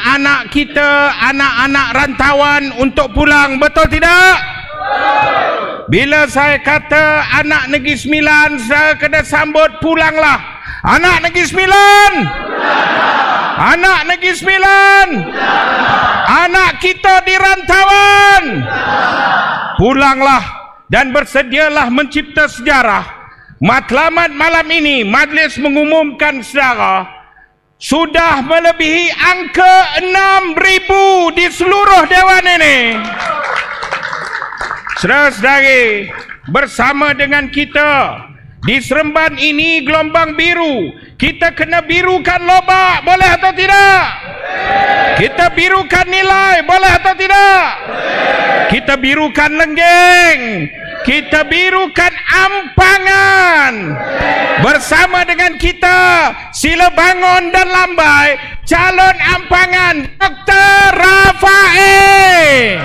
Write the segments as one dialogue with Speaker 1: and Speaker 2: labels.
Speaker 1: anak-anak kita, anak-anak rantauan untuk pulang, betul tidak? Bila saya kata anak Negeri Sembilan, saya kena sambut pulanglah. Anak Negeri Sembilan, anak Negeri Sembilan, anak kita di rantauan, pulanglah dan bersedialah mencipta sejarah. Matlamat malam ini majlis mengumumkan saudara sudah melebihi angka 6,000 di seluruh dewan ini. Saudara-saudari, bersama dengan kita di Seremban ini gelombang biru, kita kena birukan lobak, boleh atau tidak? Kita birukan nilai, boleh atau tidak? Kita birukan lenggeng, kita birukan ampangan. Bersama dengan kita, sila bangun dan lambai calon ampangan Dr. Rafael.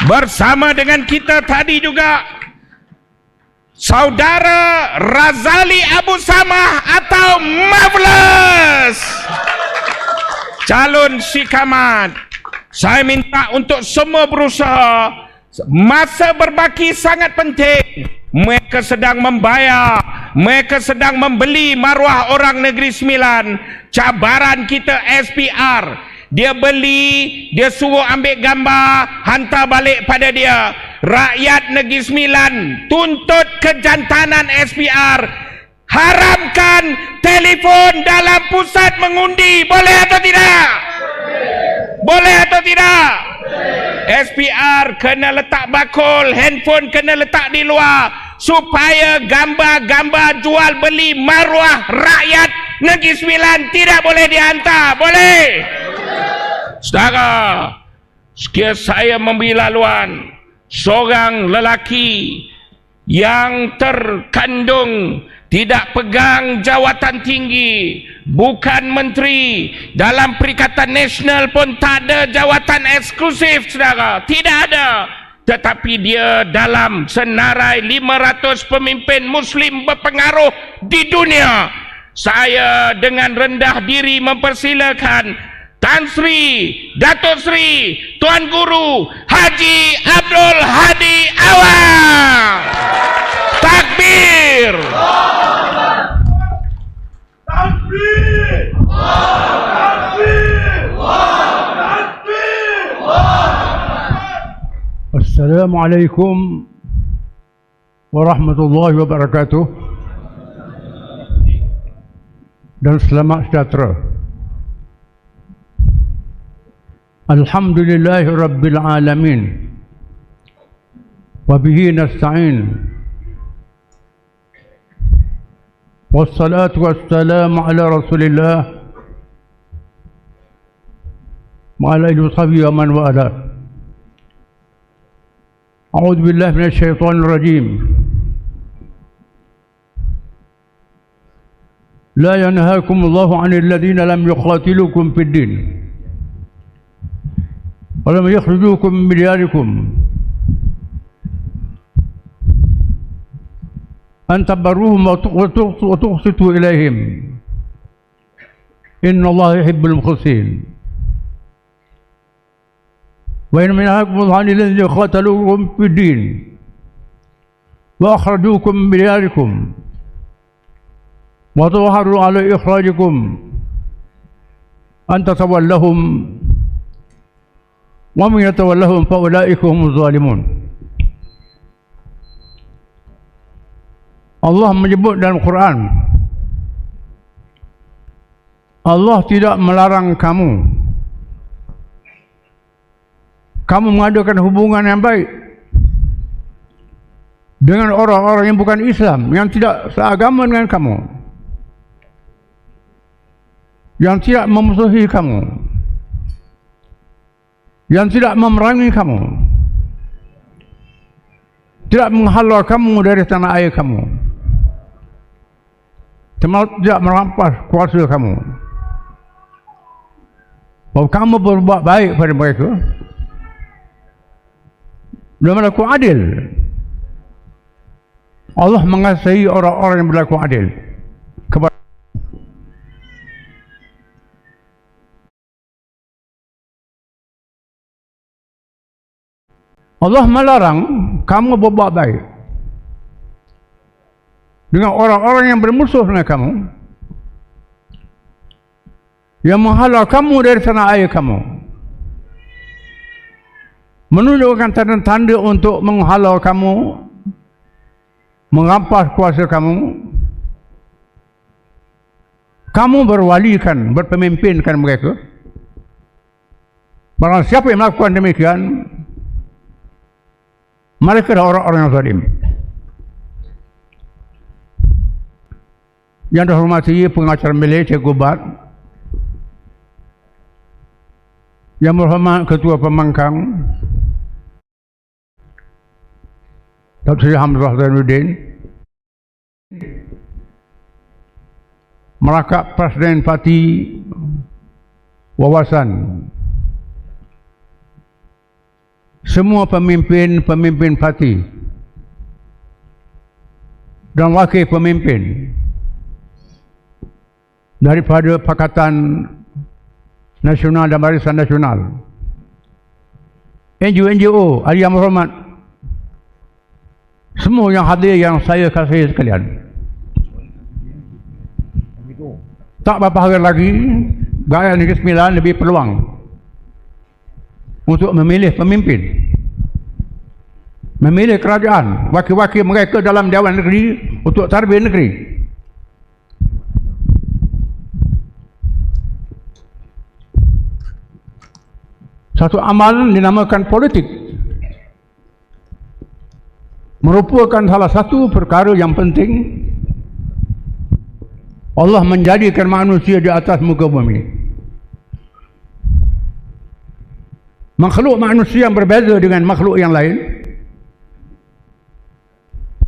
Speaker 1: Bersama dengan kita tadi juga Saudara Razali Abu Samah atau Marvelous, calon Sikamat. Saya minta untuk semua berusaha. Masa berbaki sangat penting. Mereka sedang membayar, mereka sedang membeli maruah orang Negeri Sembilan. Cabaran kita SPR, dia beli, dia suruh ambil gambar, hantar balik pada dia. Rakyat Negeri Sembilan tuntut kejantanan SPR. Haramkan telefon dalam pusat mengundi, boleh atau tidak? Boleh atau tidak? SPR kena letak bakul, handphone kena letak di luar, supaya gambar-gambar jual beli maruah rakyat Negeri Sembilan tidak boleh dihantar. Boleh? Saudara, sekiranya saya memberi laluan seorang lelaki yang terkandung, tidak pegang jawatan tinggi, bukan menteri, dalam Perikatan Nasional pun tak ada jawatan eksklusif, saudara, tidak ada. Tetapi dia dalam senarai 500 pemimpin Muslim berpengaruh di dunia. Saya dengan rendah diri mempersilakan Tan Sri, Datuk Sri, Tuan Guru Haji Abdul Hadi Awang. Takbir. Takbir.
Speaker 2: Assalamualaikum warahmatullahi wabarakatuh dan selamat sejahtera. Alhamdulillahi rabbil alamin wa bihi nasta'in wassalatu wassalamu ala rasulillah wa ala alihi wa sahbihi wa man wala. A'udzu billahi minasy syaithanir rajim. La yanhaakumullahu 'anil ladzina lam yuqatilukum fid din wa lam yukhrijukum min diyarikum an tabarruhum wa tuqsitu ilaihim innallaha yuhibbul muqsitin. Wa in minhakum 'anil ladzina qataluukum fid din wa akhrajukum min diyarikum wa tawaharu 'ala ikhrajikum an tatawallahum wa man yatawallahum fa ulaika humuz zalimun. Allah menyebut dalam Quran, Allah tidak melarang kamu mengadakan hubungan yang baik dengan orang-orang yang bukan Islam, yang tidak seagama dengan kamu, yang tidak memusuhi kamu, yang tidak memerangi kamu, tidak menghalau kamu dari tanah air kamu, tidak merampas kuasa kamu. Kalau kamu berbuat baik pada mereka dan berlaku adil, Allah mengasihi orang-orang yang berlaku adil kepada. Allah melarang kamu berbuat baik dengan orang-orang yang bermusuh dengan kamu, yang menghalau kamu dari tanah air kamu, menunjukkan tanda-tanda untuk menghalau kamu, merampas kuasa kamu. Kamu berwalikan, berpemimpinkan mereka. Barang siapa yang melakukan demikian, mereka adalah orang-orang yang zalim. Yang dihormati pengacara milik Cikgu Bat, yang berhormat Ketua Pembangkang Dr. Sri Hamzah Zainuddin, Merakap Presiden Parti Wawasan, semua pemimpin parti dan wakil pemimpin daripada Pakatan Nasional dan Barisan Nasional, NGO, ahli yang berhormat, semua yang hadir yang saya kasihi sekalian. Tak berapa hari lagi rakyat Negeri Sembilan lebih peluang untuk memilih pemimpin, memilih kerajaan, wakil-wakil mereka dalam Dewan Negeri untuk tadbir negeri. Satu amalan dinamakan politik merupakan salah satu perkara yang penting Allah menjadikan manusia di atas muka bumi. Makhluk manusia yang berbeza dengan makhluk yang lain,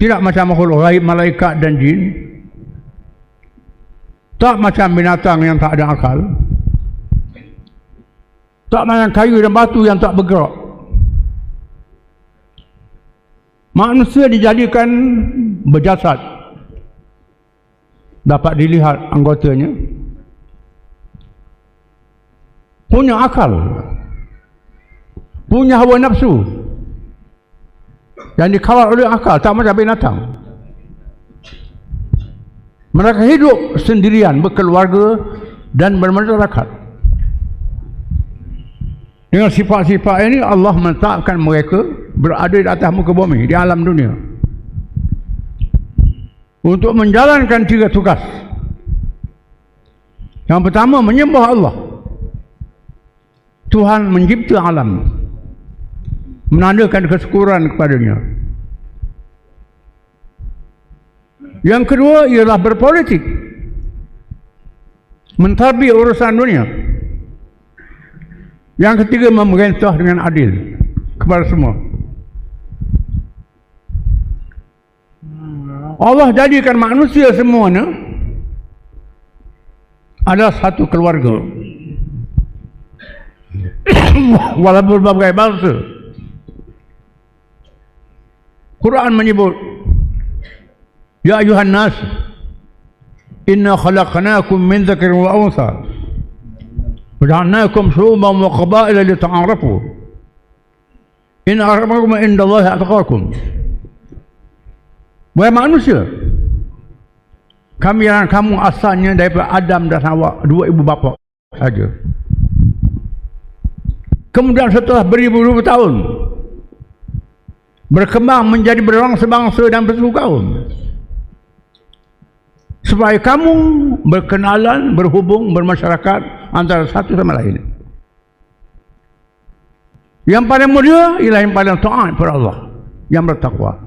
Speaker 2: tidak macam makhluk gaib, malaikat dan jin, tak macam binatang yang tak ada akal, tak macam kayu dan batu yang tak bergerak. Manusia dijadikan berjasad, dapat dilihat anggotanya, punya akal, punya hawa nafsu yang dikawal oleh akal, tak macam binatang. Mereka hidup sendirian, berkeluarga dan bermasyarakat. Dengan sifat-sifat ini Allah menetapkan mereka berada di atas muka bumi, di alam dunia, untuk menjalankan 3 tugas. Yang pertama, menyembah Allah, Tuhan mencipta alam, menandakan kesyukuran kepadanya. Yang kedua ialah berpolitik, mentadbir urusan dunia. Yang ketiga, memerintah dengan adil kepada semua. Allah jadikan manusia semuanya adalah satu keluarga, walaupun berbagai bangsa. Quran menyebut, Ya ayuhan nas, inna khalaqnakum min dzakarin wa untha wa ja'alnakum syu'uban wa qabaila lita'arafu inna akramakum indallahi atqakum. Wahai manusia, kami yang kamu asalnya daripada Adam dan Hawa, 2 ibu bapa saja. Kemudian setelah beribu-ribu tahun berkembang menjadi berbangsa-bangsa dan bersuku kaum, supaya kamu berkenalan, berhubung, bermasyarakat antara satu sama lain. Yang paling mulia ialah yang paling taat kepada Allah, yang bertakwa.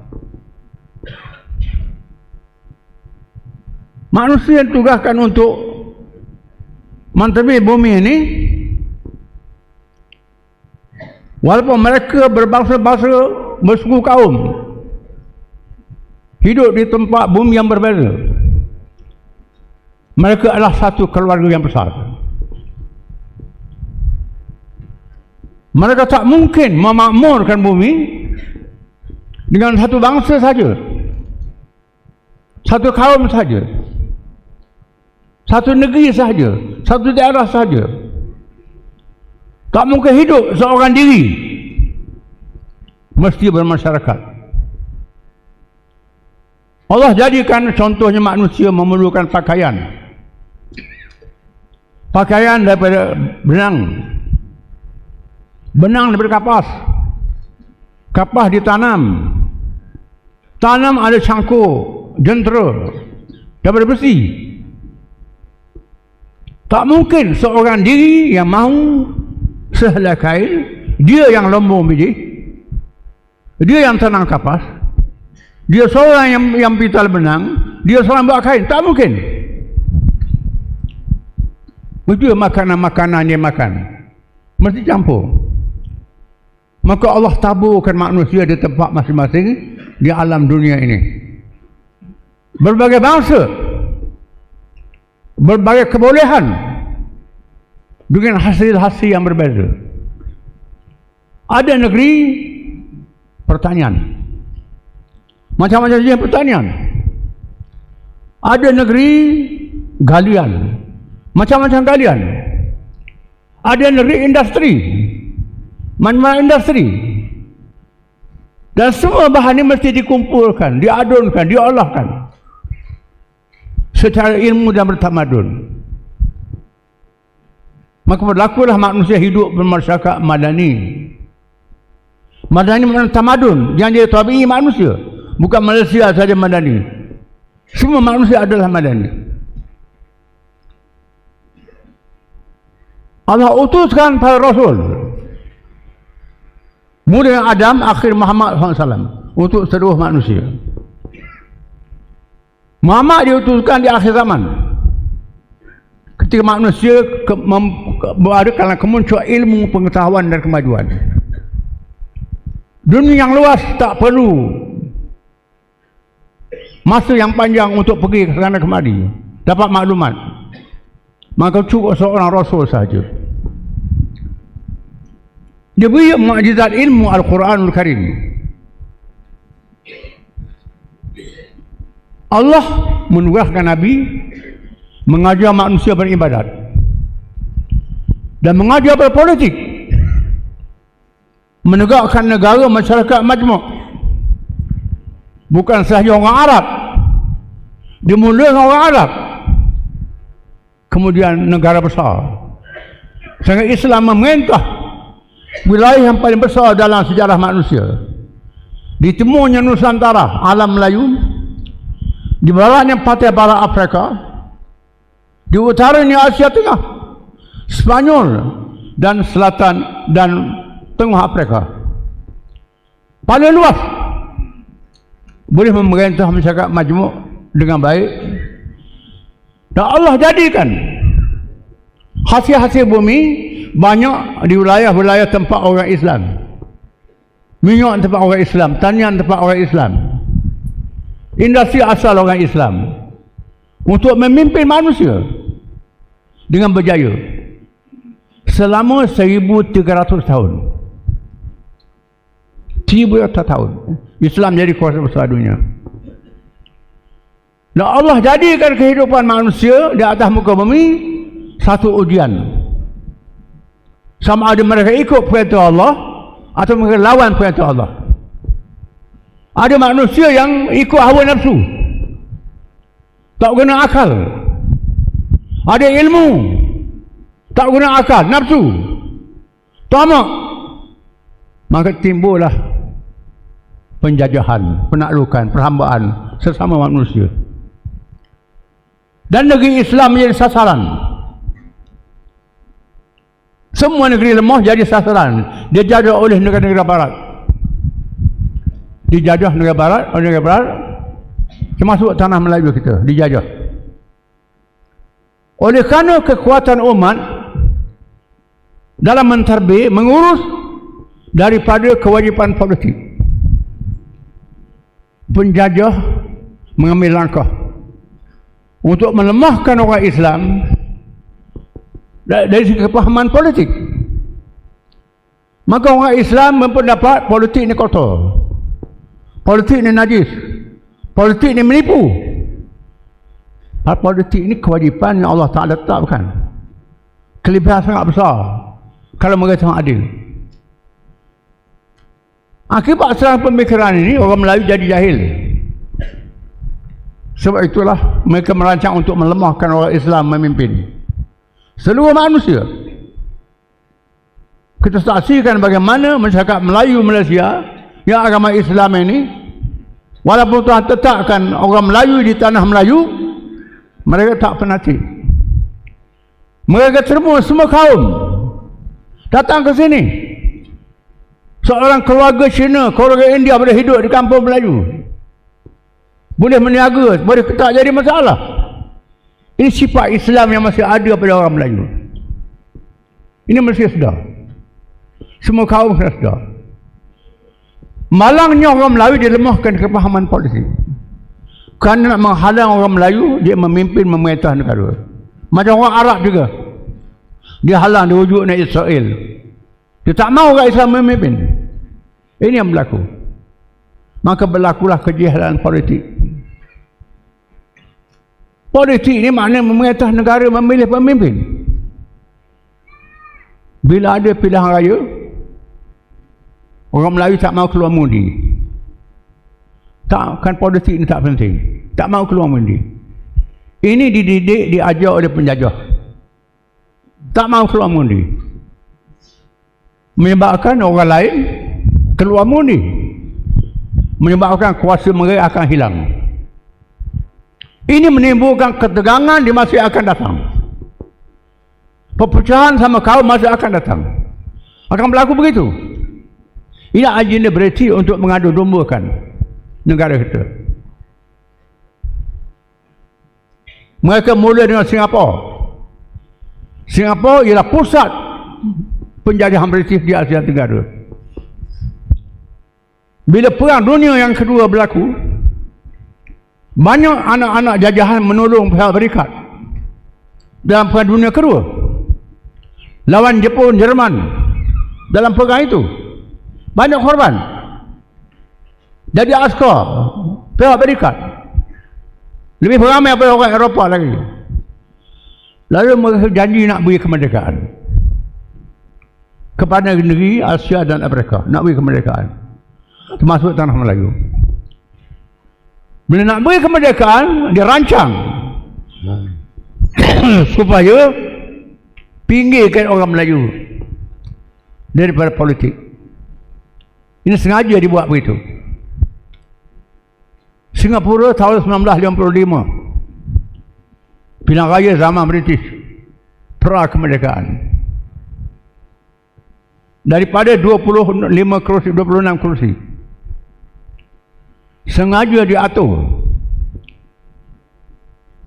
Speaker 2: Manusia yang tugaskan untuk mentadbir bumi ini, walaupun mereka berbangsa-bangsa, bersuku kaum, hidup di tempat bumi yang berbeza, mereka adalah satu keluarga yang besar. Mereka tak mungkin memakmurkan bumi dengan satu bangsa saja, satu kaum saja, satu negeri saja, satu daerah saja. Tak mungkin hidup seorang diri. mesti bermasyarakat. Allah jadikan contohnya manusia memerlukan pakaian. Pakaian daripada benang. Benang daripada kapas. Kapas ditanam. Tanam ada cangkuk, jentera daripada besi. Tak mungkin seorang diri yang mahu sehelai kain, dia yang lombong biji, dia yang tanam kapas, dia seorang yang pital benang, dia seorang buat kain. Tak mungkin. Begitu makanan-makanan dia makan, mesti campur. Maka Allah taburkan manusia di tempat masing-masing di alam dunia ini. Berbagai bangsa, berbagai kebolehan dengan hasil-hasil yang berbeza. Ada negeri pertanian, macam-macam jenis pertanian. Ada negeri galian, macam-macam galian. Ada negeri industri, mana-mana industri. Dan semua bahan ini mesti dikumpulkan, diadunkan, diolahkan secara ilmu dan bertamadun. Maka berlakulah manusia hidup bermasyarakat madani. Madani maknanya tamadun, yang dia tabi'i manusia. Bukan Malaysia saja madani. Semua manusia adalah madani. Allah utuskan para Rasul, mula Adam, akhir Muhammad SAW, untuk seluruh manusia. Muhammad diutuskan di akhir zaman, ketika manusia berada dalam kemunculan ilmu, pengetahuan dan kemajuan. Dunia yang luas tak perlu masa yang panjang untuk pergi ke sana kemari dapat maklumat. Maka cukup seorang Rasul saja. Dia beri mukjizat ilmu Al-Quranul Karim. Allah menugaskan Nabi mengajar manusia beribadat dan mengajar berpolitik, menegakkan negara masyarakat majmuk. Bukan sahaja orang Arab, dimulakan orang Arab, kemudian negara besar. Sehingga Islam memerintah wilayah yang paling besar dalam sejarah manusia. Di timurnya Nusantara, alam Melayu, di baratnya pantai barat Afrika, di utaranya Asia Tengah, Spanyol, dan selatan dan tengah Afrika. Paling luas, boleh memerintah masyarakat majmuk dengan baik. Dan Allah jadikan hasil-hasil bumi banyak di wilayah-wilayah tempat orang Islam. Minyak tempat orang Islam, tanian tempat orang Islam, industri asal orang Islam, untuk memimpin manusia dengan berjaya selama 1300 tahun. 1300 tahun Islam jadi kuasa besar dunia. Dan Allah jadikan kehidupan manusia di atas muka bumi satu ujian. Sama ada mereka ikut perintah Allah atau mereka lawan perintah Allah. Ada manusia yang ikut hawa nafsu, tak guna akal. Ada ilmu, tak guna akal, nafsu, tamak. Maka timbullah penjajahan, penaklukan, perhambaan sesama manusia. Dan negeri Islam menjadi sasaran. Semua negeri lemah jadi sasaran. Dia dijajah oleh negara-negara barat. Dijajah negara barat, oleh negara barat, termasuk tanah Melayu kita, dijajah. Oleh kerana kekuatan umat dalam mentadbir, mengurus daripada kewajipan politik, penjajah mengambil langkah untuk melemahkan orang Islam dari segi kepahaman politik. Maka orang Islam berpendapat politik ini kotor, politik ini najis, politik ini menipu. Politik ini kewajipan yang Allah Ta'ala letakkan. Kelebihan sangat besar kalau mereka sangat adil. Akibat serangan pemikiran ini, orang Melayu jadi jahil. Sebab itulah mereka merancang untuk melemahkan orang Islam memimpin seluruh manusia. Kita saksikan bagaimana masyarakat Melayu Malaysia yang agama Islam ini, walaupun Tuhan tetapkan orang Melayu di tanah Melayu, mereka tak fanatik. Mereka semua kaum datang ke sini. Seorang keluarga Cina, keluarga India boleh hidup di kampung Melayu, boleh meniaga, boleh tak jadi masalah. Ini sifat Islam yang masih ada pada orang Melayu. Ini mesti sedar. Semua kaum kena sedar. Malangnya orang Melayu dilemahkan kepahaman politik. Kerana nak menghalang orang Melayu, dia memimpin memerintah negara. Macam orang Arab juga. Dia halang, dia rujuk nak Israel. Dia tak mahu orang Islam memimpin. Ini yang berlaku. Maka berlakulah kejahilan politik. Politik ini maknanya memerintah negara, memilih pemimpin. Bila ada pilihan raya, orang Melayu tak mahu keluar mengundi. Tak, kan politik ini tak penting. Tak mahu keluar mengundi. Ini dididik, diajar oleh penjajah. Tak mahu keluar mengundi. Menyebabkan orang lain keluar mengundi. Menyebabkan kuasa mereka akan hilang. Ini menimbulkan ketegangan di masa yang akan datang. Perpecahan sama kaum masa akan datang. Akan berlaku begitu. Ini agenda British untuk mengadu dombakan negara kita. Mereka mula dengan Singapura. Singapura ialah pusat penjajahan British di Asia Tenggara. Bila Perang Dunia yang kedua berlaku, banyak anak-anak jajahan menolong pihak Amerika dalam Perang Dunia kedua, lawan Jepun, Jerman dalam perang itu. Banyak korban. Jadi askar pihak Amerika lebih ramai daripada orang Eropah lagi. Lalu mereka janji nak beri kemerdekaan kepada negeri Asia dan Afrika, nak beri kemerdekaan, termasuk tanah Melayu. Bila nak beri kemerdekaan, dia rancang supaya pinggirkan orang Melayu daripada politik. Ini sengaja dibuat begitu. Singapura tahun 1955, pilihan raya zaman British, pra kemerdekaan. Daripada 25 kerusi, 26 kerusi, sengaja diatur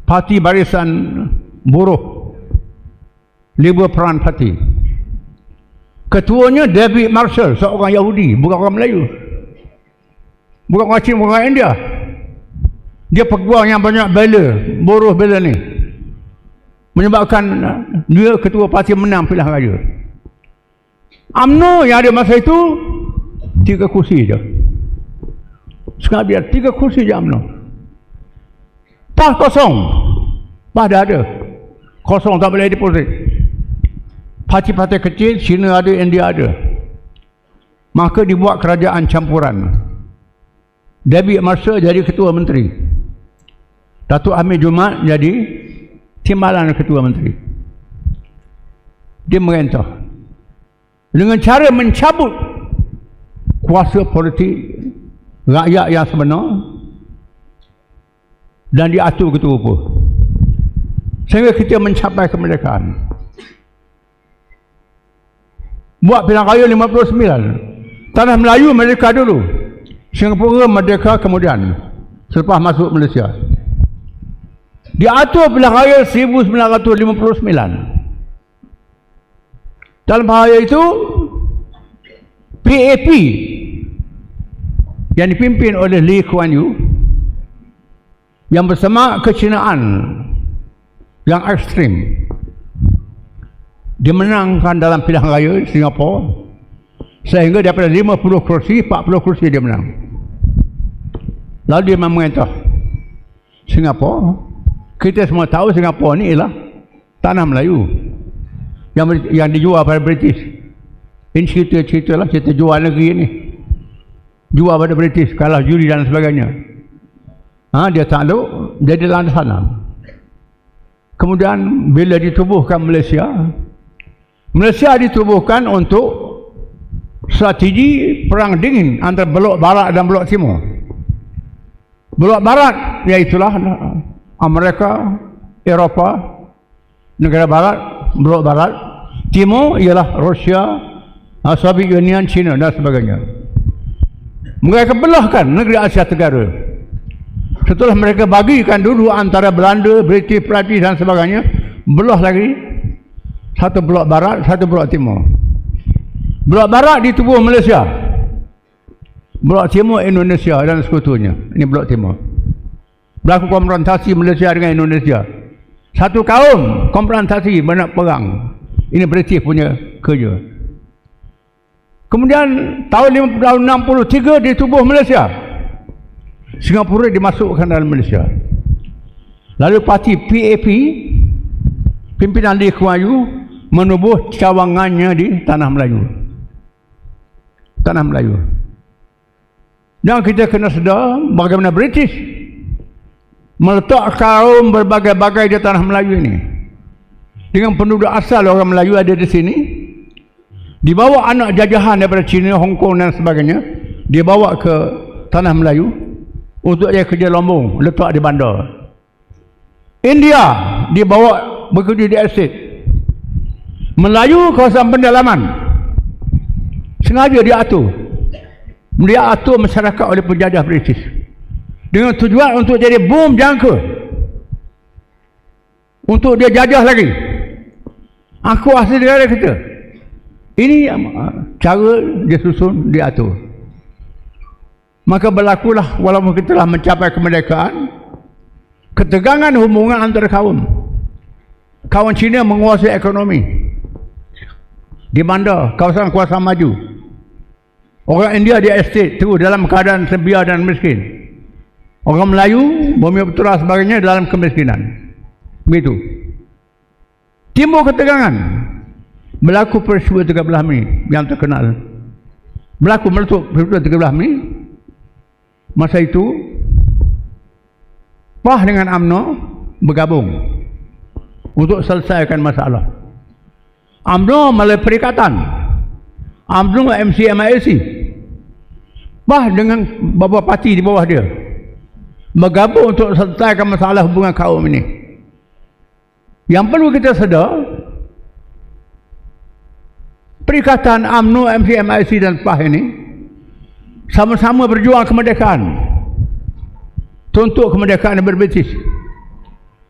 Speaker 2: Parti Barisan Buruh, Labour Front Party. Ketuanya David Marshall, seorang Yahudi, bukan orang Melayu, bukan orang Cina, bukan orang India. Dia peguam yang banyak bela buruh bela ni, menyebabkan dia ketua parti menang pilihan raya. UMNO yang ada masa itu 3 kursi je. Sekarang biar 3 kursi je UMNO. PAS kosong. PAS dah ada. Kosong, tak boleh deposit. Parti-parti kecil, Cina ada, India ada. Maka dibuat kerajaan campuran. David Marshall jadi ketua menteri. Datuk Hamid Jumat jadi timbalan ketua menteri. Dia merintah dengan cara mencabut kuasa politik rakyat yang sebenar dan diatur ketua apa, sehingga kita mencapai kemerdekaan. Buat pilihan raya 59, tanah Melayu merdeka dulu, Singapura merdeka kemudian selepas masuk Malaysia. Diatur pilihan raya 1959. Dalam raya itu PAP yang dipimpin oleh Lee Kuan Yew yang bersama kecinaan yang ekstrim, dimenangkan dalam pilihan raya Singapura, sehingga daripada 50 kursi 40 kursi dia menang. Lalu dia memerintah Singapura. Kita semua tahu Singapura ni ialah tanah Melayu yang dijual pada British. Ini cerita lah, cerita jual negeri ni. jual pada British, kalah juri dan sebagainya. Dia takluk jadi land sana. Kemudian bila ditubuhkan Malaysia ditubuhkan untuk strategi perang dingin antara blok barat dan blok timur. Blok barat iaitulah Amerika, Eropah, negara barat, blok barat. Timur ialah Rusia, Soviet Union, China dan sebagainya. Mereka belahkan negeri Asia Tenggara. Setelah mereka bagikan dulu antara Belanda, British, Perancis dan sebagainya, belah lagi satu blok barat, satu blok timur. Blok barat ditubuh Malaysia, blok timur Indonesia dan sekutunya. Ini blok timur. Berlaku konfrontasi Malaysia dengan Indonesia. Satu kaum konfrontasi banyak perang. Ini British punya kerja. Kemudian tahun 1963 ditubuh Malaysia. Singapura dimasukkan dalam Malaysia. Lalu parti PAP, pimpinan Lee Kuan Yew, menubuh cawangannya di Tanah Melayu. Tanah Melayu. Dan kita kena sedar bagaimana British meletak kaum berbagai-bagai di Tanah Melayu ini. Dengan penduduk asal orang Melayu ada di sini. Dibawa anak jajahan daripada China, Hong Kong dan sebagainya, dibawa ke Tanah Melayu untuk dia kerja lombong, letak di bandar. India dibawa bekerja di estate. Melayu kawasan pendalaman sengaja diatur. Dia atur masyarakat oleh penjajah British dengan tujuan untuk jadi bom jangka, untuk dia jajah lagi. Aku asli negara kita. Ini cara dia susun, diatur. Maka berlakulah walaupun kita telah mencapai kemerdekaan, ketegangan hubungan antara kaum. Kaum Cina menguasai ekonomi di bandar, kawasan-kawasan maju. Orang India di estate itu dalam keadaan sebiar dan miskin. Orang Melayu, Bumi Putra sebagainya dalam kemiskinan. Begitu. Timbul ketegangan. Berlaku peristiwa 13 Mei yang terkenal. Berlaku meletup peristiwa 13 Mei. Masa itu PAH dengan UMNO bergabung untuk selesaikan masalah. UMNO melalui perikatan, UMNO MCMIC, PAH dengan beberapa parti di bawah dia bergabung untuk selesaikan masalah hubungan kaum ini. Yang perlu kita sedar, perikatan UMNO, MCMIC dan PAH ini sama-sama berjuang kemerdekaan, tuntut kemerdekaan daripada British.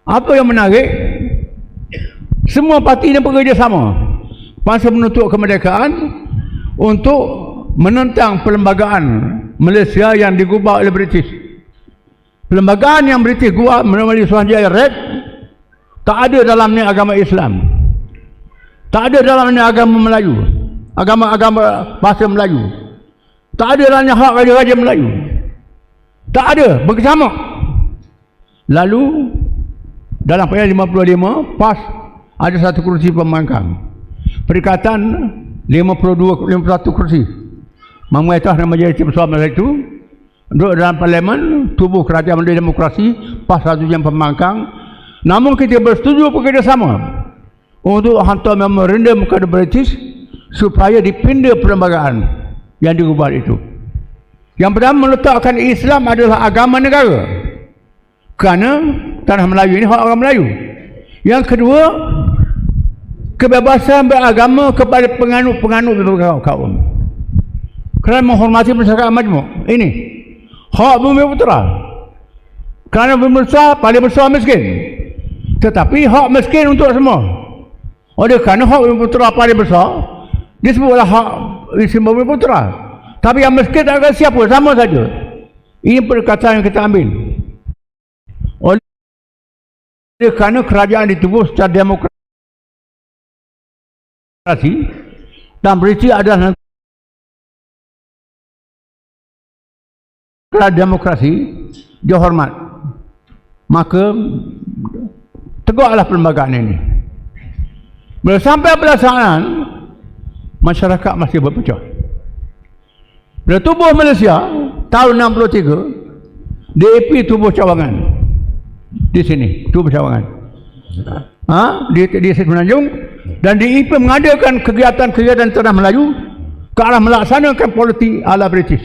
Speaker 2: Apa yang menarik, semua parti ini bekerja sama pasal menuntut kemerdekaan untuk menentang perlembagaan Malaysia yang digubah oleh British. Perlembagaan yang British gubah melalui Suruhanjaya Red tak ada dalamnya agama Islam, tak ada dalamnya agama Melayu, agama bahasa Melayu. Tak ada dalamnya hak raja-raja Melayu. Tak ada, bersama. Lalu dalam PAS 55 PAS ada satu kursi pembangkang. Perikatan 51 kursi. Memuatah nama majlis besar masa itu duduk dalam parlimen, tubuh kerajaan demokrasi, PAS satu yang pembangkang. Namun kita bersetuju bekerjasama untuk hantar memorandum kepada British supaya dipindah perlembagaan yang diubah itu. Yang pertama, meletakkan Islam adalah agama negara kerana Tanah Melayu ini hak orang Melayu. Yang kedua, kebebasan beragama kepada penganut-penganut berbagai kaum kerana menghormati masyarakat majmuk. Ini hak Bumi Putra. Kerana Bumi Putra paling besar miskin, tetapi hak miskin untuk semua. Oleh kerana hak Bumi Putra paling besar, disebutlah hak isi Bumi Putra. Tapi yang miskin tak akan siapa, sama saja. Ini perkataan yang kita ambil. Oleh kerana kerajaan ditubuh secara demokrasi dan British adalah negara demokrasi, dia hormat. Maka tegaklah perlembagaan ini. Bila sampai pelaksanaan, masyarakat masih berpecah. Bila tubuh Malaysia tahun 63, DAP tubuh cawangan di sini, tubuh cawangan di Semenanjung, dan DAP mengadakan kegiatan-kegiatan tanah Melayu ke arah melaksanakan politik ala British,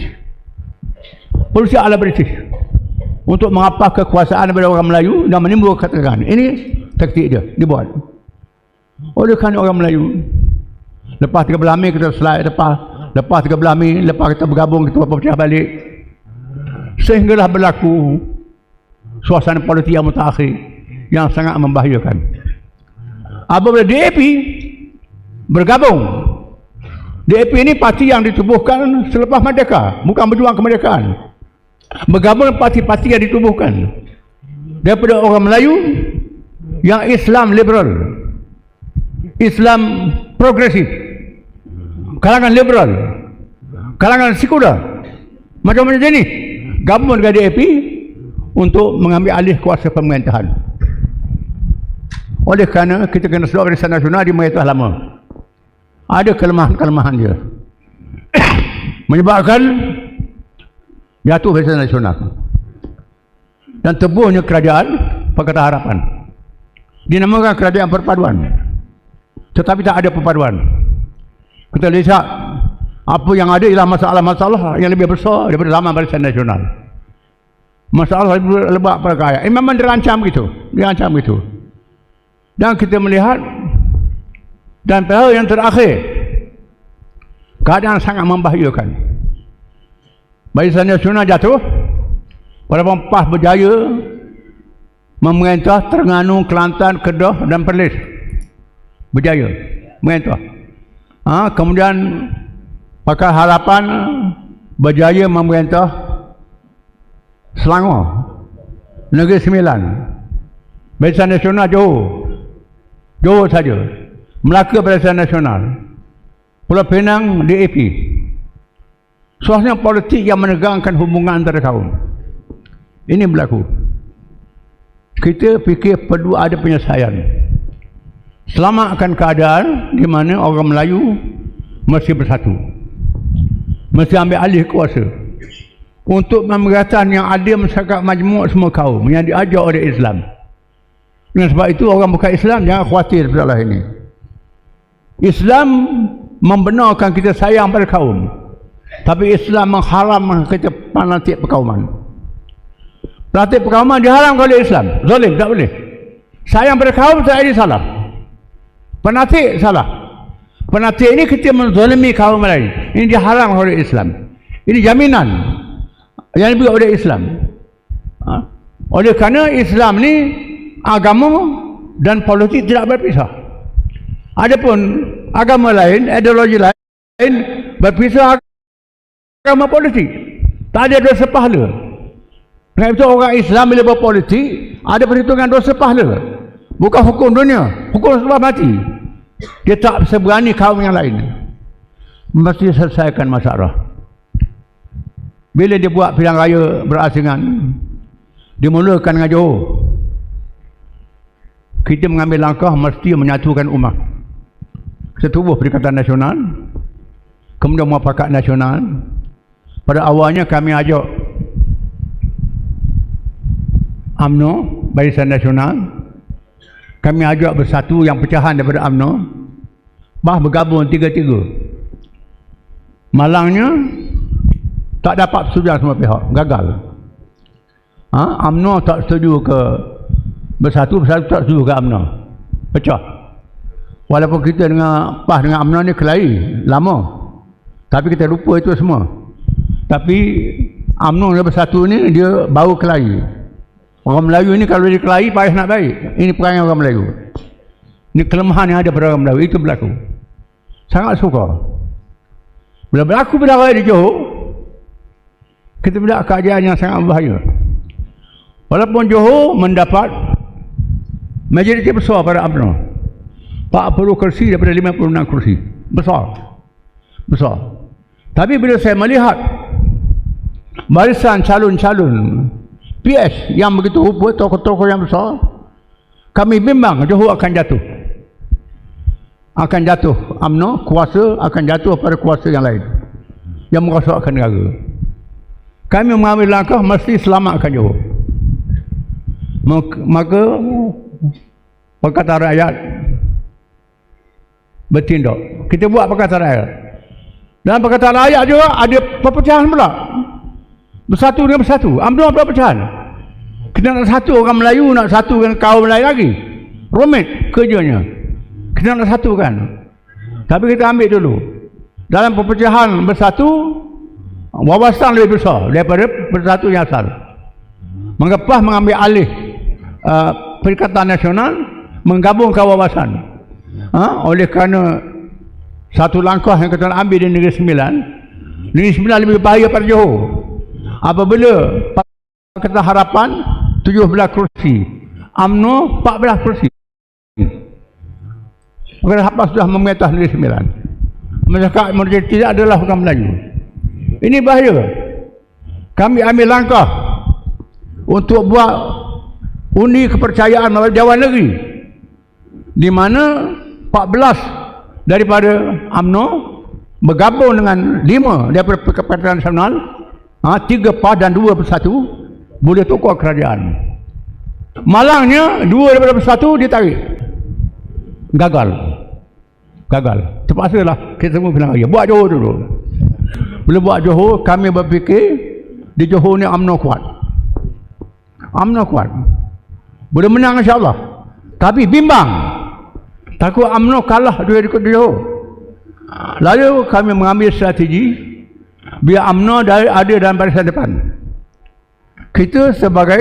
Speaker 2: polisi ala British, untuk mengapa kekuasaan daripada orang Melayu dan menimbulkan ketegangan. Ini taktik dia dibuat oleh kerana orang Melayu. Lepas 13 Mei kita slide, lepas 13 Mei, lepas kita bergabung, kita pecah balik, sehinggalah berlaku suasana politik yang mutakhir yang sangat membahayakan. Apabila DAP bergabung, DAP ini parti yang ditubuhkan selepas merdeka, bukan berjuang kemerdekaan. Bergabung parti-parti yang ditubuhkan daripada orang Melayu yang Islam liberal, Islam progresif, kalangan liberal, kalangan sekular, macam-macam jenis, gabung dengan DAP untuk mengambil alih kuasa pemerintahan. Oleh kerana kita kena sebut Barisan Nasional di Merintah Lama ada kelemahan-kelemahan dia menyebabkan jatuh Barisan Nasional dan tebuhnya kerajaan Pakatan Harapan, dinamakan kerajaan perpaduan, tetapi tak ada perpaduan. Kita lihat apa yang ada ialah masalah-masalah yang lebih besar daripada zaman Barisan Nasional. Masalah lebih lebat perkara. Memang dirancam begitu, dan kita melihat, dan perkara yang terakhir, keadaan sangat membahayakan. Barisan Nasional jatuh, Walaupun PAS berjaya memerintah Terengganu, Kelantan, Kedah dan Perlis. Berjaya memerintah. Kemudian Pakatan Harapan berjaya memerintah Selangor, Negeri Sembilan. Barisan Nasional Johor saja. Melaka Barisan Nasional, Pulau Pinang DAP. Suasana politik yang menegangkan hubungan antara kaum. Ini berlaku. Kita fikir perlu ada penyelesaian. Selamatkan keadaan di mana orang Melayu mesti bersatu, mesti ambil alih kuasa untuk pemerintahan yang adil masyarakat majmuk semua kaum yang diajar oleh Islam. Dengan sebab itu orang bukan Islam jangan khawatir masalah ini. Islam membenarkan kita sayang pada kaum, tapi Islam mengharamkan kita fanatik perkauman. Fanatik perkauman diharamkan oleh Islam. Zalim, tak boleh. Sayang pada kaum tak ada salah. Fanatik salah. Fanatik ini kita menzalimi kaum lain. Ini diharamkan oleh Islam. Ini jaminan yang diberi oleh Islam. Oleh kerana Islam ni agama dan politik tidak berpisah. Adapun agama lain, ideologi lain berpisah agama politik. Tak ada dosa pahala. Sebab itu orang Islam bila berpolitik ada perhitungan dosa pahala. Bukan hukum dunia, hukum sebab mati. Dia tak seberani kaum yang lain. Mesti selesaikan masalah. Bila dia buat pilihan raya berasingan, dimulakan dengan Johor, kita mengambil langkah mesti menyatukan umat. Setubuh Perikatan Nasional, kemudian Muafakat Nasional. Pada awalnya kami ajak UMNO, Barisan Nasional, kami ajak bersatu yang pecahan daripada UMNO, bergabung tiga-tiga. Malangnya tak dapat persetujuan semua pihak, gagal. UMNO tak setuju ke bersatu tak setuju ke UMNO, pecah. Walaupun kita dengan PAS dengan UMNO ni kelahi lama, tapi kita lupa itu semua. Tapi UMNO yang bersatu ni dia baru kelahi. Orang Melayu ni kalau dia kelahi payah nak baik. Ini perangai orang Melayu. Ini kelemahan yang ada pada orang Melayu, itu berlaku. Sangat suka. Bila berlaku perkara di Johor, kita melihat keadaan yang sangat berbahaya. Walaupun Johor mendapat majoriti besar pada UMNO, 40 kursi daripada 56 kursi. Besar. Tapi bila saya melihat barisan calon-calon PS yang begitu rupa, tokoh-tokoh yang besar, kami bimbang Johor akan jatuh. Akan jatuh UMNO, kuasa akan jatuh pada kuasa yang lain. yang merosakkan negara. Kami mengambil langkah mesti selamatkan Johor. Maka Pakatan Rakyat bertindak. Kita buat Pakatan Rakyat. Dan Pakatan Rakyat juga ada perpecahan pula. Bersatu dengan bersatu. UMNO pula pecahan. Kita nak satu orang Melayu, nak satu dengan kaum lain lagi. Rumit kerjanya. Kita nak satukan. Tapi kita ambil dulu. Dalam perpecahan bersatu, wawasan lebih besar daripada bersatu yang asal. Mengapa mengambil alih Perikatan Nasional, menggabungkan wawasan. Oleh kerana satu langkah yang kita nak ambil di Negeri Sembilan, Negeri Sembilan lebih bahaya pada Johor. Apabila Pakatan Harapan 17 kursi, UMNO 14 kursi. Pakatan Harapan sudah memetah Negeri Sembilan. Masyarakat majoriti tidak adalah orang Melayu. Ini bahaya. Kami ambil langkah untuk buat undi kepercayaan melalui Dewan Negeri, di mana 14 daripada UMNO bergabung dengan 5 daripada Perikatan Nasional, 3 PAS dan 2 bersatu, boleh tukar kerajaan. Malangnya 2 daripada bersatu ditarik. Gagal. Terpaksalah kita semua bilang, ya, buat Johor dulu. Bila buat Johor, kami berfikir di Johor ni UMNO kuat. Boleh menang insya-Allah. Tapi bimbang. Takut UMNO kalah di Johor. Lalu kami mengambil strategi biar UMNO ada dalam barisan depan. Kita sebagai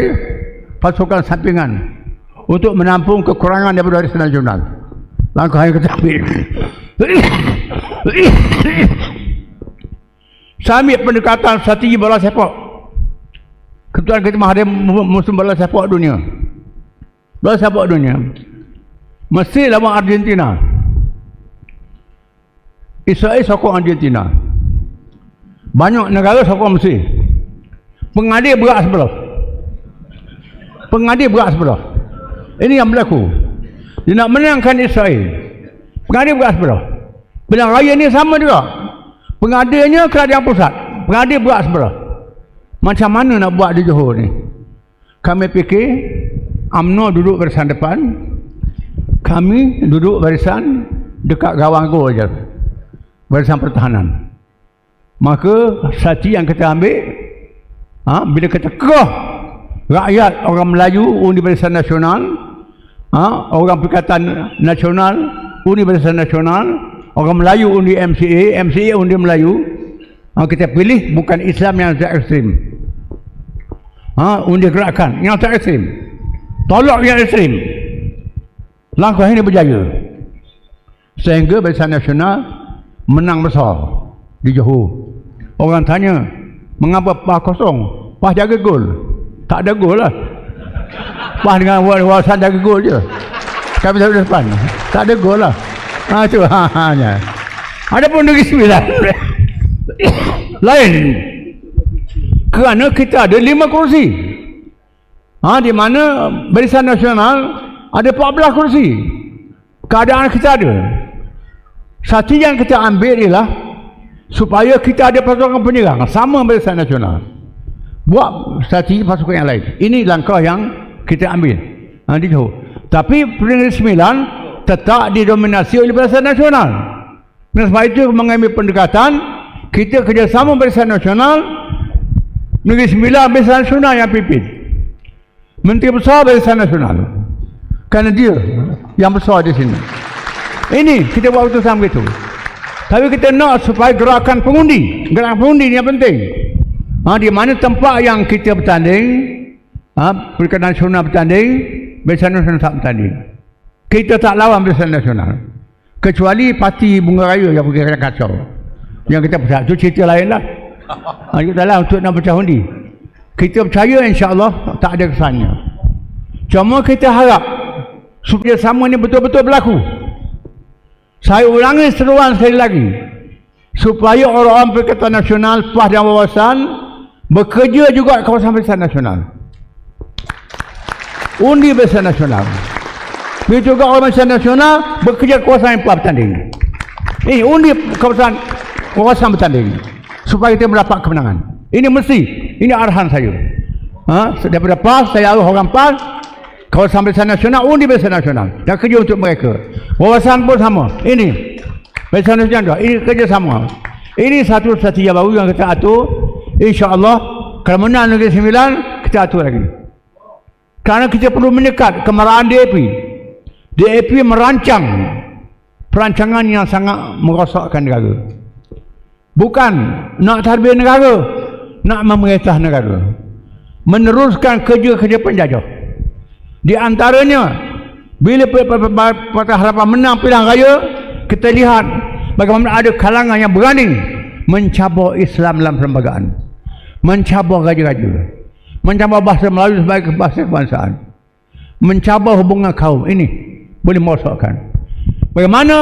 Speaker 2: pasukan sampingan untuk menampung kekurangan daripada barisan nasional. Langkah yang kita ambil. Sambil pendekatan strategi bola sepak. Kebetulan kita menghadapi musim bola sepak dunia. Bola sepak dunia. Mesir lawan Argentina. Israel sokong Argentina. Banyak negara sokong Mesir. Pengadil berat sebelah. Ini yang berlaku. Dia nak menangkan Israel. Pengadil berat sebelah. Pilihan raya ni sama juga. Pengadilnya kerajaan pusat. Pengadil berat sebelah. Macam mana nak buat di Johor ni? Kami fikir UMNO duduk barisan depan, kami duduk barisan dekat gawang gol je, barisan pertahanan. Maka strategi yang kita ambil, bila kita kerah rakyat orang Melayu undi barisan nasional, orang Perikatan Nasional undi barisan nasional, orang Melayu undi MCA undi Melayu, kita pilih bukan Islam yang tak ekstrim, undi gerakan yang tak ekstrim, tolak yang ekstrim. Langkah ini berjaya sehingga barisan nasional menang besar di Johor. Orang tanya, mengapa PAS kosong? PAS jaga gol. Tak ada gol lah. PAS dengan wawasan jaga gol je. Kami tak ada depan. Tak ada gol lah. Itu hanya. Ada pun Negeri Sembilan lain. Kerana kita ada 5 kursi. Di mana barisan nasional ada 14 kursi. Keadaan kita ada. Satu yang kita ambil ialah supaya kita ada pasukan penyerang sama barisan nasional. Buat strategi pasukan yang lain. Ini langkah yang kita ambil di Johor. Tapi Negeri Sembilan tetap didominasi oleh barisan nasional. Sebab itu mengambil pendekatan kita kerjasama barisan nasional. Negeri Sembilan barisan nasional yang pimpin. Menteri Besar barisan nasional. Kerana dia yang besar di sini. Ini kita buat keputusan begitu. Tapi kita nak supaya gerakan pengundi ni yang penting. Di mana tempat yang kita bertanding, Perikatan Nasional bertanding, barisan nasional tak bertanding. Kita tak lawan barisan nasional. Kecuali parti Bunga Raya yang pergi kacau. Yang kita percaya, itu cerita lain lah. Kita lah untuk nak pecah undi. Kita percaya insya-Allah tak ada kesannya. Cuma kita harap supaya sama ni betul-betul berlaku. Saya ulangi seruan sekali lagi, supaya orang-orang Perikatan Nasional, PAS dan wawasan bekerja juga kawasan barisan nasional. Undi barisan nasional. Begitu juga orang barisan nasional bekerja kawasan yang PAS bertanding. Ini undi kawasan bertanding. supaya kita mendapat kemenangan. Ini mesti, ini arahan saya. Daripada PAS, saya arah orang PAS, kawasan Barisan Nasional, undi Barisan Nasional, dan kerja untuk mereka. Wawasan pun sama. Ini Barisan Nasional, ini kerja sama. Ini satu strategi baru yang kita atur. InsyaAllah, kalau menang Negeri Sembilan, kita atur lagi. Kerana kita perlu mendekat kemarahan DAP. DAP merancang perancangan yang sangat merosakkan negara. Bukan nak tadbir negara, nak memerintah negara. Meneruskan kerja-kerja penjajah. Di antaranya, bila Parti Harapan menang pilihan raya, kita lihat bagaimana ada kalangan yang berani mencabar Islam dalam perlembagaan, mencabar raja-raja, mencabar bahasa Melayu sebagai bahasa kebangsaan, mencabar hubungan kaum. Ini boleh merosakkan. Bagaimana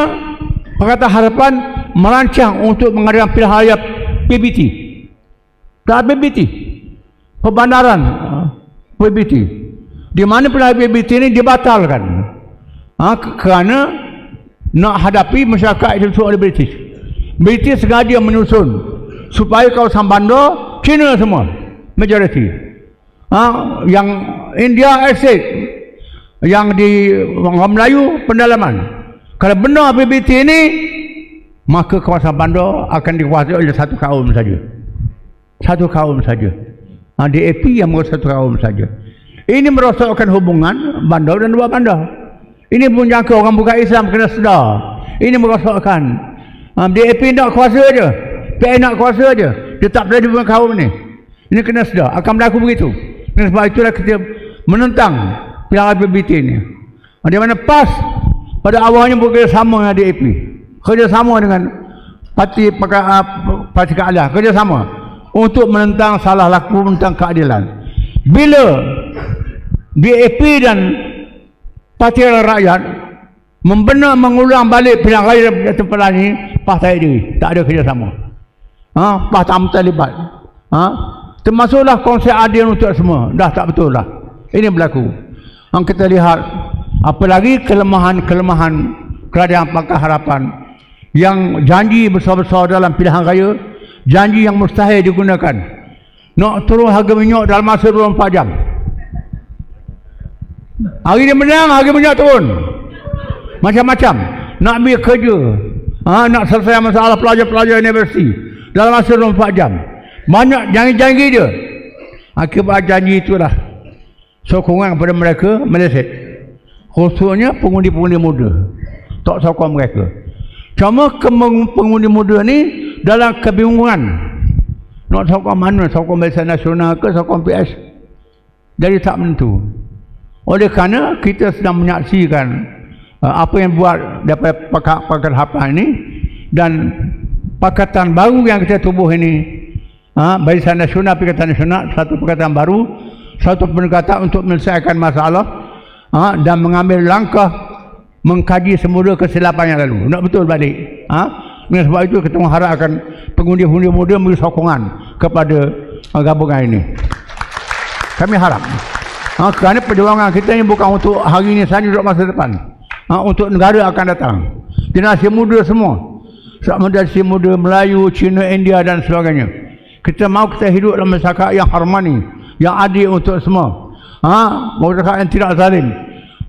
Speaker 2: Parti Harapan merancang untuk mengadakan pilihan raya PBT, tak PBT, perbandaran PBT, di mana pilihan PBT ini dibatalkan kerana nak hadapi masyarakat yang disuruh oleh British. British sengaja menyusun supaya kawasan bandar Cina semua majoriti, yang India estate, yang di orang Melayu pendalaman. Kalau benar PBT ini, maka kawasan bandar akan dikuasai oleh satu kaum saja. Satu kaum saja. DAP yang mengurus satu kaum saja. Ini merosakkan hubungan bandar dan luar bandar. Ini pun jangka orang bukan Islam kena sedar. Ini merosakkan. DAP nak kuasa je, PN nak kuasa je. Dia tak boleh hubungan kaum ni. Ini kena sedar. Akan berlaku begitu. Dan sebab itulah kita menentang pilihan PBT ini. Di mana PAS pada awalnya bekerjasama dengan DAP, kerjasama dengan parti keadilan, kerjasama untuk menentang salah laku, tentang keadilan. Bila DAP dan Parti Rakyat membenar mengulang balik pilihan raya di tempat ini, PAS tak ada, tak ada kerjasama. PAS tak terlibat. Termasuklah konsep adil untuk semua, dah tak betul lah. Ini berlaku. Kita lihat apalagi kelemahan-kelemahan kerajaan Parti Harapan yang janji besar-besar dalam pilihan raya, janji yang mustahil digunakan. Nak turun harga minyak dalam masa 24 jam. Hari dia menang, harga minyak turun. Macam-macam. Nak ambil kerja, nak selesai masalah pelajar-pelajar universiti dalam masa 24 jam. Banyak janji-janji dia. Akibat janji itulah sokongan kepada mereka meleset. Khususnya pengundi-pengundi muda, tak sokong mereka. Cuma pengundi muda ni dalam kebingungan nak sokong mana, sokong Barisan Nasional ke sokong PS, jadi tak menentu. Oleh kerana kita sedang menyaksikan apa yang buat daripada Pakatan Harapan ini dan pakatan baru yang kita tubuh ini, Barisan Nasional, Pakatan Nasional, satu pakatan baru, satu pendekatan untuk menyelesaikan masalah dan mengambil langkah mengkaji semula kesilapan yang lalu. Nak betul balik. Dengan sebab itu kita mengharapkan pengundi-pengundi muda memberi sokongan kepada gabungan ini. Kami harap. Kerana perjuangan kita ini bukan untuk hari ini sahaja, untuk masa depan. Untuk negara akan datang. Generasi muda semua. Generasi muda Melayu, Cina, India dan sebagainya. Kita mahu kita hidup dalam masyarakat yang harmoni, yang adil untuk semua. Masyarakat yang tidak zalim.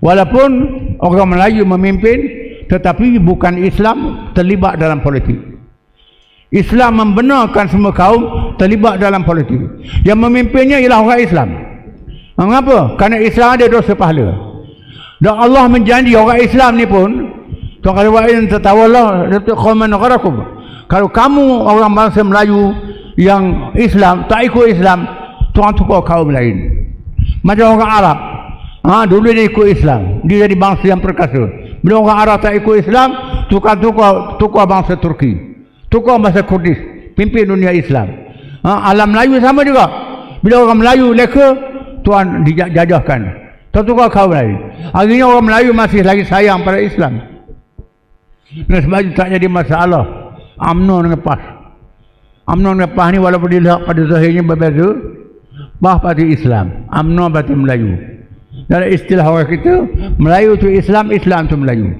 Speaker 2: Walaupun orang Melayu memimpin, tetapi bukan Islam terlibat dalam politik. Islam membenarkan semua kaum terlibat dalam politik. Yang memimpinnya ialah orang Islam. Mengapa? Kerana Islam ada dosa pahala. Dan Allah menjanji orang Islam ni pun, Tuan kata wa'in tertawalah qauman gharakum. Kalau kamu orang bangsa Melayu yang Islam tak ikut Islam, Tuhan tukar kaum lain. Macam orang Arab, dulu dia ikut Islam, dia jadi bangsa yang perkasa. Bila orang Arab tak ikut Islam, tukar bangsa Turki, tukar bangsa Kurdis, pimpin dunia Islam. Alam Melayu sama juga. Bila orang Melayu leka, Tuhan dijajahkan, tukar kaum lain. Akhirnya orang Melayu masih lagi sayang pada Islam. Dan sebab itu tak jadi masalah UMNO dengan PAS. UMNO dengan PAS ni walaupun dilihat pada zahirnya berbeza, PAS parti Islam, UMNO parti Melayu. Dalam istilah orang kita, Melayu tu Islam, Islam tu Melayu.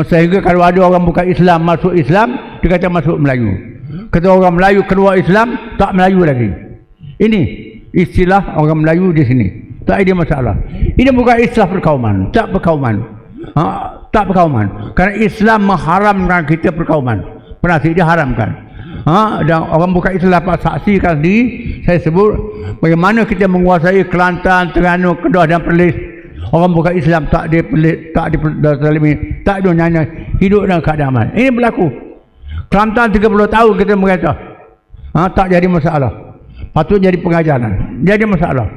Speaker 2: Sehingga kalau ada orang bukan Islam masuk Islam, dia kata masuk Melayu. Kata orang Melayu keluar Islam, tak Melayu lagi. Ini istilah orang Melayu di sini. Tak ada masalah. Ini bukan istilah perkauman. Tak perkauman. Tak perkauman. Kerana Islam mengharamkan kita perkauman. Pernah dia haramkan. Dan orang bukan Islam dapat saksikan sendiri. Saya sebut bagaimana kita menguasai Kelantan, Terengganu, Kedah dan Perlis. Orang bukan Islam tak ada pelit, tak ada zalimi, tak ada nyanyi, hidup dalam keadaan aman. Ini berlaku. Kelantan 30 tahun kita mereka. Tak jadi masalah. Patut jadi pengajaran. Jadi masalah.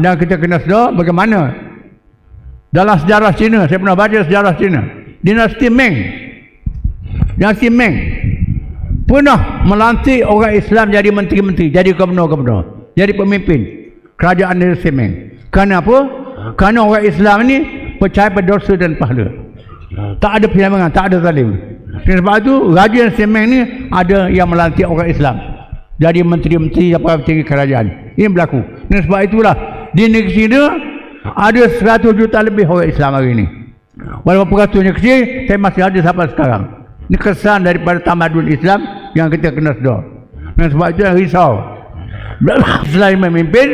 Speaker 2: Dan kita kena sedar bagaimana dalam sejarah Cina, saya pernah baca sejarah Cina. Dinasti Ming pernah melantik orang Islam jadi menteri-menteri, jadi gubernur-gubernur, jadi pemimpin kerajaan dinasti Ming. Kenapa? Kerana orang Islam ni percaya pada dosa dan pahala. Tak ada penyerangan, tak ada zalim. Sebab itu Raja dinasti Ming ni ada yang melantik orang Islam jadi menteri-menteri apa tinggi kerajaan. Ini berlaku. Dan sebab itulah di negeri China ada 100 juta lebih orang Islam hari ini. Walaupun peratusnya kecil, saya masih ada sampai sekarang. Ini kesan daripada tamadun Islam yang kita kena sedar. Dan sebab itu yang risau. Selain memimpin,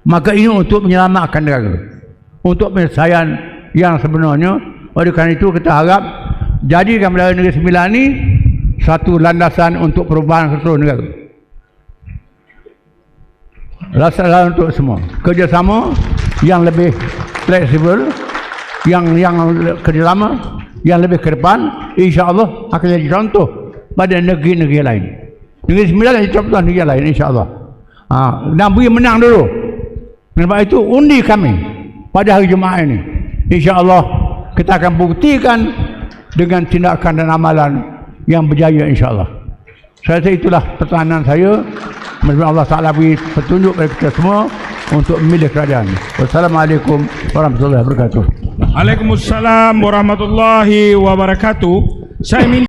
Speaker 2: maka ini untuk menyelamatkan negara, untuk penyelesaian yang sebenarnya. Oleh kerana itu kita harap jadikan Perdana Negeri Sembilan ini satu landasan untuk perubahan seluruh negara. Landasan untuk semua. Kerjasama yang lebih fleksibel, yang kerjasama yang lebih ke depan, insya-Allah akan jadi contoh pada negeri-negeri lain. Negeri Sembilan jadi contoh negeri lain, insya-Allah. Dan beri menang dulu. Sebab itu undi kami pada hari Jumaat ini. InsyaAllah kita akan buktikan dengan tindakan dan amalan yang berjaya, insyaAllah. Saya rasa itulah pertahanan saya. Semoga Allah Ta'ala beri petunjuk kepada kita semua untuk memilih kerajaan. Wassalamualaikum warahmatullahi wabarakatuh.
Speaker 1: Waalaikumsalam warahmatullahi wabarakatuh. Saya minta